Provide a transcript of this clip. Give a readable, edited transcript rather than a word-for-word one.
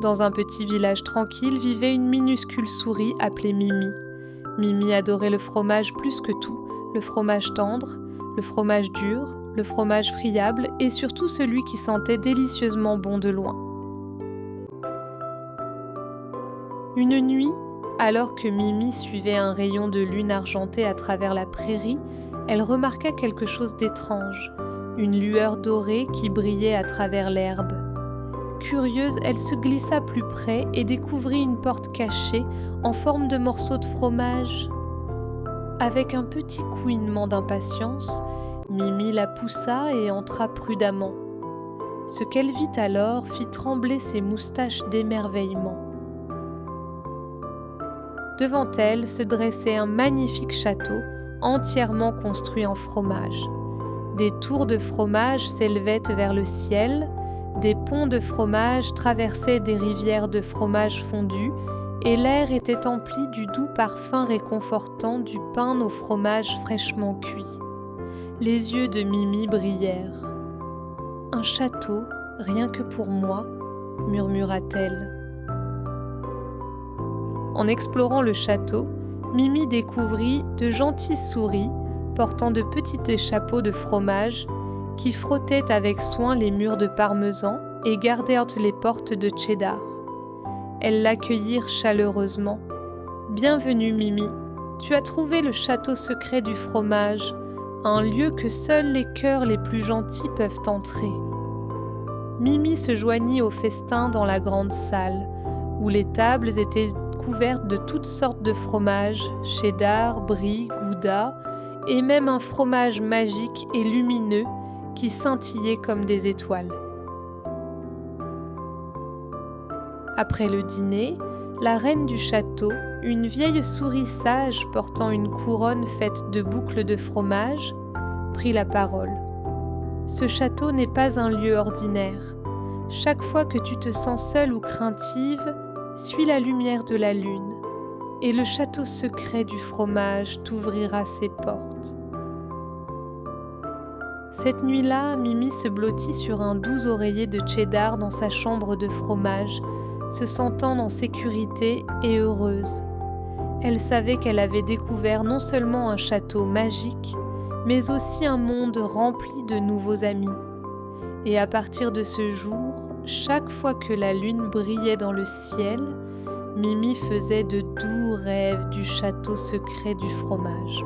Dans un petit village tranquille vivait une minuscule souris appelée Mimi. Mimi adorait le fromage plus que tout, le fromage tendre, le fromage dur, le fromage friable et surtout celui qui sentait délicieusement bon de loin. Une nuit, alors que Mimi suivait un rayon de lune argentée à travers la prairie, elle remarqua quelque chose d'étrange, une lueur dorée qui brillait à travers l'herbe. Curieuse, elle se glissa plus près et découvrit une porte cachée en forme de morceau de fromage. Avec un petit couinement d'impatience, Mimi la poussa et entra prudemment. Ce qu'elle vit alors fit trembler ses moustaches d'émerveillement. Devant elle se dressait un magnifique château entièrement construit en fromage. Des tours de fromage s'élevaient vers le ciel, des ponts de fromage traversaient des rivières de fromage fondu et l'air était empli du doux parfum réconfortant du pain au fromage fraîchement cuit. Les yeux de Mimi brillèrent. « Un château, rien que pour moi » murmura-t-elle. En explorant le château, Mimi découvrit de gentilles souris portant de petits chapeaux de fromage qui frottaient avec soin les murs de parmesan et gardèrent les portes de cheddar. Elles l'accueillirent chaleureusement. « Bienvenue Mimi, tu as trouvé le château secret du fromage, un lieu que seuls les cœurs les plus gentils peuvent entrer. » Mimi se joignit au festin dans la grande salle, où les tables étaient couvertes de toutes sortes de fromages, cheddar, brie, gouda, et même un fromage magique et lumineux qui scintillait comme des étoiles. Après le dîner, la reine du château, une vieille souris sage portant une couronne faite de boucles de fromage, prit la parole. « Ce château n'est pas un lieu ordinaire. Chaque fois que tu te sens seule ou craintive, suis la lumière de la lune, et le château secret du fromage t'ouvrira ses portes. » Cette nuit-là, Mimi se blottit sur un doux oreiller de cheddar dans sa chambre de fromage, se sentant en sécurité et heureuse. Elle savait qu'elle avait découvert non seulement un château magique, mais aussi un monde rempli de nouveaux amis. Et à partir de ce jour, chaque fois que la lune brillait dans le ciel, Mimi faisait de doux rêves du château secret du fromage.